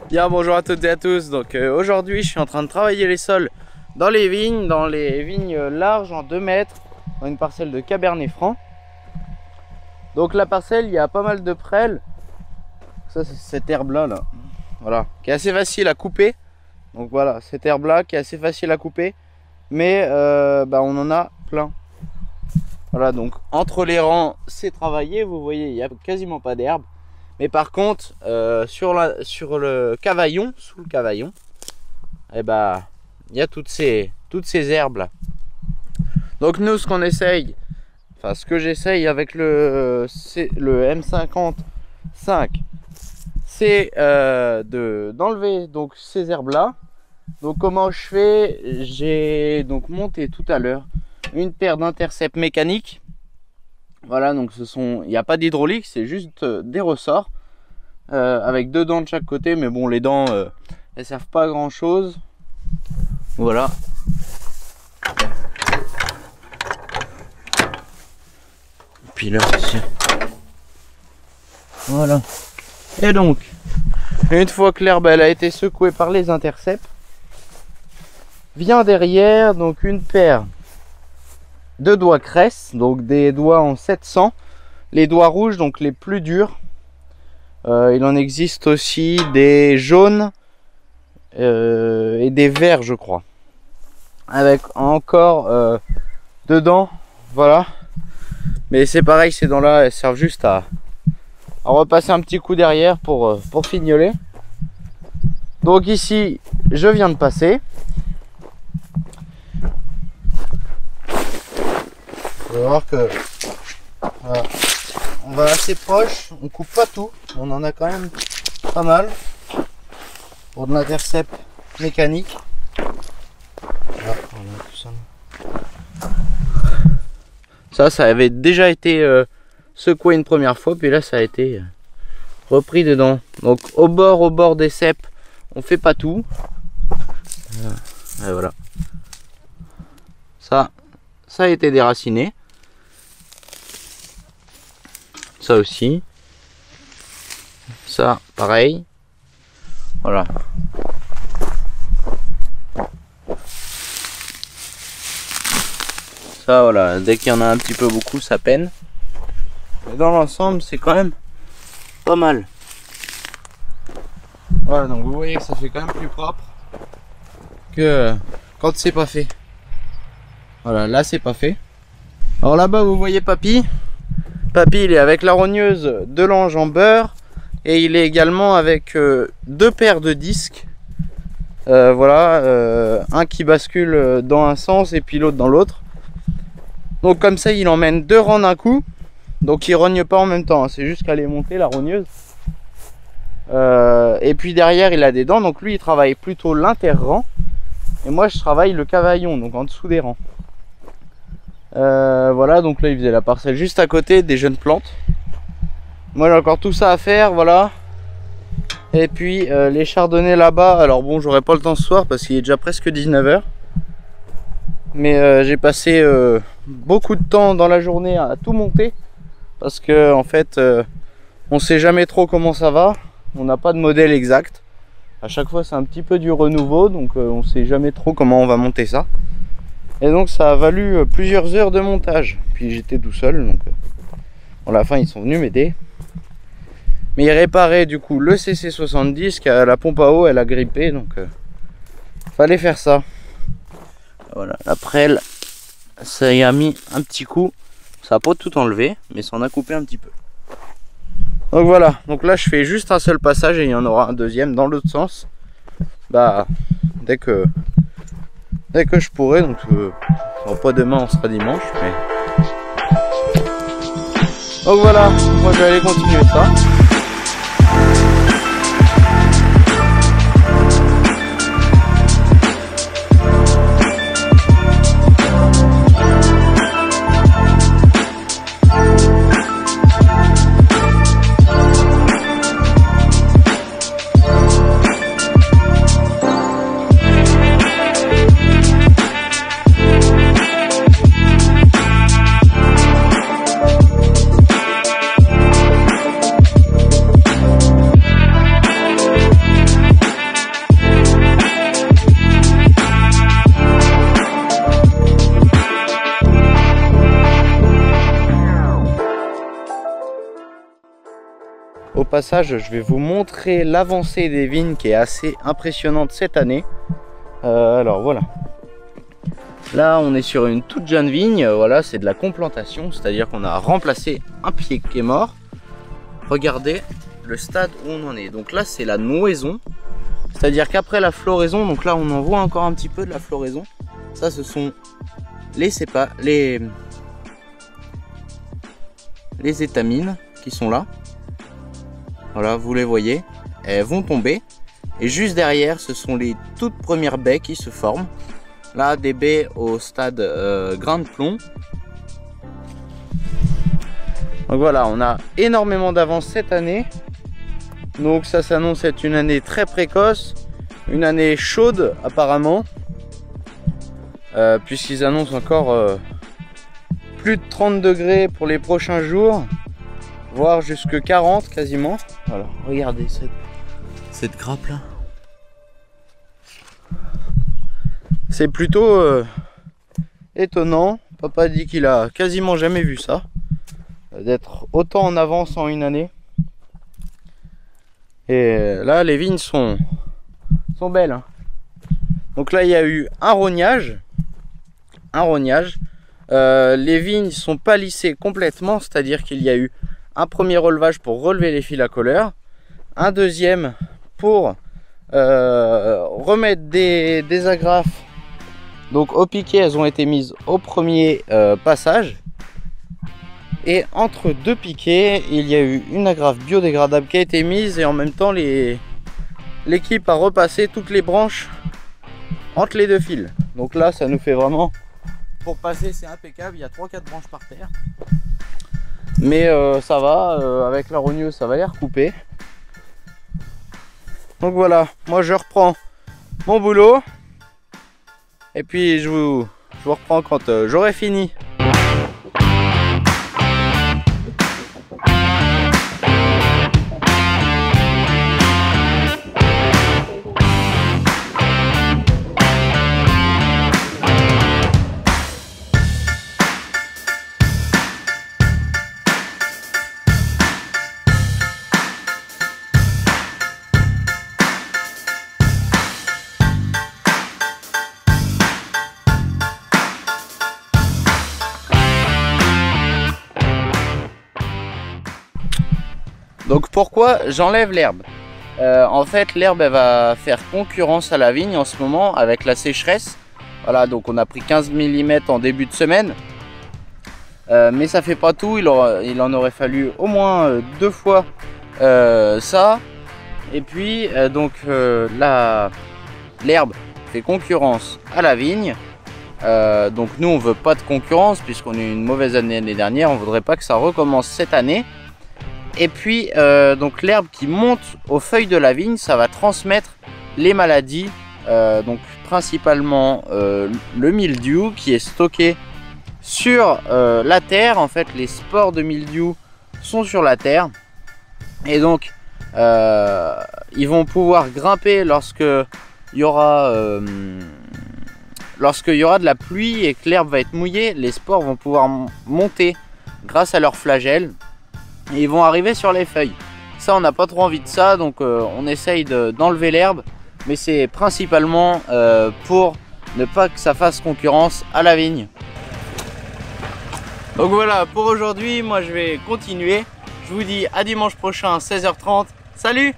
Bien, bonjour à toutes et à tous. Donc aujourd'hui je suis en train de travailler les sols dans les vignes larges en 2 mètres, dans une parcelle de Cabernet Franc. Donc la parcelle, il y a pas mal de prêles. Ça, c'est cette herbe là, voilà, qui est assez facile à couper. Donc voilà, cette herbe là qui est assez facile à couper, mais on en a plein. Voilà, donc entre les rangs c'est travaillé, vous voyez, il n'y a quasiment pas d'herbe. Mais par contre, sur le cavaillon, sous le cavaillon, il y a toutes ces herbes là. Donc nous, ce qu'on essaye, enfin ce que j'essaye avec le M55, c'est d'enlever donc ces herbes là. Donc comment je fais? J'ai donc monté tout à l'heure une paire d'intercepts mécaniques. Voilà, donc il n'y a pas d'hydraulique, c'est juste des ressorts avec 2 dents de chaque côté, mais bon, les dents elles servent pas à grand chose. Voilà. Et puis là aussi. Voilà. Et donc, une fois que l'herbe elle a été secouée par les intercepts, vient derrière donc une paire de doigts cresse, donc des doigts en 700, les doigts rouges, donc les plus durs. Il en existe aussi des jaunes et des verts, je crois, avec encore dedans, voilà. Mais c'est pareil, ces dents là elles servent juste à repasser un petit coup derrière pour fignoler. Donc ici je viens de passer. Vous allez voir que voilà, on va assez proche, on coupe pas tout, on en a quand même pas mal pour de l'intercept mécanique. Voilà, tout ça. Ça avait déjà été secoué une première fois, puis là ça a été repris dedans. Donc au bord des ceps, on fait pas tout. Et voilà. Ça a été déraciné. Ça aussi. Ça, pareil. Voilà. Ça, voilà. Dès qu'il y en a un petit peu beaucoup, ça peine. Mais dans l'ensemble, c'est quand même pas mal. Voilà, donc vous voyez que ça fait quand même plus propre que quand c'est pas fait. Voilà, là c'est pas fait. Alors là-bas, vous voyez Papy. Papy, il est avec la rogneuse de l'ange en beurre. Et il est également avec 2 paires de disques. Voilà, un qui bascule dans un sens et puis l'autre dans l'autre. Donc comme ça, il emmène 2 rangs d'un coup. Donc il rogne pas en même temps, hein. C'est juste qu'elle est montée, la rogneuse. Et puis derrière, il a des dents. Donc lui, il travaille plutôt l'inter-rang. Et moi, je travaille le cavaillon, donc en dessous des rangs. Voilà, donc là il faisait la parcelle juste à côté des jeunes plantes. Moi j'ai encore tout ça à faire, voilà. Et puis les chardonnays là-bas, alors bon, j'aurai pas le temps ce soir parce qu'il est déjà presque 19 h. Mais j'ai passé beaucoup de temps dans la journée à tout monter. Parce que en fait, on sait jamais trop comment ça va. On n'a pas de modèle exact. À chaque fois c'est un petit peu du renouveau, donc on sait jamais trop comment on va monter ça. Et donc ça a valu plusieurs heures de montage. Puis j'étais tout seul, donc à la fin ils sont venus m'aider. Mais ils réparaient du coup le CC70, qui a la pompe à eau, elle a grippé, donc fallait faire ça. Voilà, la prêle, ça y a mis un petit coup. Ça n'a pas tout enlevé, mais ça en a coupé un petit peu. Donc voilà, donc là je fais juste un seul passage et il y en aura un deuxième dans l'autre sens. Bah dès que je pourrai, donc pas demain, on sera dimanche, mais donc voilà, moi je vais aller continuer ça. Au passage, je vais vous montrer l'avancée des vignes qui est assez impressionnante cette année. Alors voilà. Là, on est sur une toute jeune vigne. Voilà, c'est de la complantation, c'est-à-dire qu'on a remplacé un pied qui est mort. Regardez le stade où on en est. Donc là, c'est la nouaison. C'est-à-dire qu'après la floraison, donc là, on en voit encore un petit peu de la floraison. Ça, ce sont les étamines qui sont là. Voilà, vous les voyez, elles vont tomber. Et juste derrière, ce sont les toutes premières baies qui se forment. Là, des baies au stade grain de plomb. Donc voilà, on a énormément d'avance cette année. Donc ça s'annonce être une année très précoce. Une année chaude apparemment. Puisqu'ils annoncent encore plus de 30 degrés pour les prochains jours. Voire jusque 40 quasiment. Voilà, regardez cette grappe là. C'est plutôt étonnant. Papa dit qu'il a quasiment jamais vu ça. D'être autant en avance en une année. Et là les vignes sont belles. Hein. Donc là il y a eu un rognage. Les vignes sont pas lissées complètement. C'est-à-dire qu'il y a eu un premier relevage pour relever les fils à colleur, un deuxième pour remettre des agrafes. Donc au piquet, elles ont été mises au premier passage. Et entre deux piquets, il y a eu une agrafe biodégradable qui a été mise. Et en même temps, l'équipe a repassé toutes les branches entre les deux fils. Donc là, ça nous fait vraiment... Pour passer, c'est impeccable. Il y a 3-4 branches par terre. Mais ça va, avec la rogneuse ça va les recouper. Donc voilà, moi je reprends mon boulot. Et puis je vous reprends quand j'aurai fini. Donc pourquoi j'enlève l'herbe? En fait l'herbe elle va faire concurrence à la vigne en ce moment avec la sécheresse. Voilà, donc on a pris 15 mm en début de semaine. Mais ça fait pas tout, il en aurait fallu au moins 2 fois ça. Et puis l'herbe fait concurrence à la vigne. Donc nous on veut pas de concurrence puisqu'on a eu une mauvaise année l'année dernière, on voudrait pas que ça recommence cette année. Et puis donc l'herbe qui monte aux feuilles de la vigne, ça va transmettre les maladies, donc principalement le mildiou qui est stocké sur la terre. En fait les spores de mildiou sont sur la terre et donc ils vont pouvoir grimper lorsque il y aura de la pluie et que l'herbe va être mouillée. Les spores vont pouvoir monter grâce à leurs flagelles. Et ils vont arriver sur les feuilles. Ça on n'a pas trop envie de ça, donc on essaye d'enlever l'herbe. Mais c'est principalement pour ne pas que ça fasse concurrence à la vigne. Donc voilà pour aujourd'hui, moi je vais continuer. Je vous dis à dimanche prochain 16h30. Salut!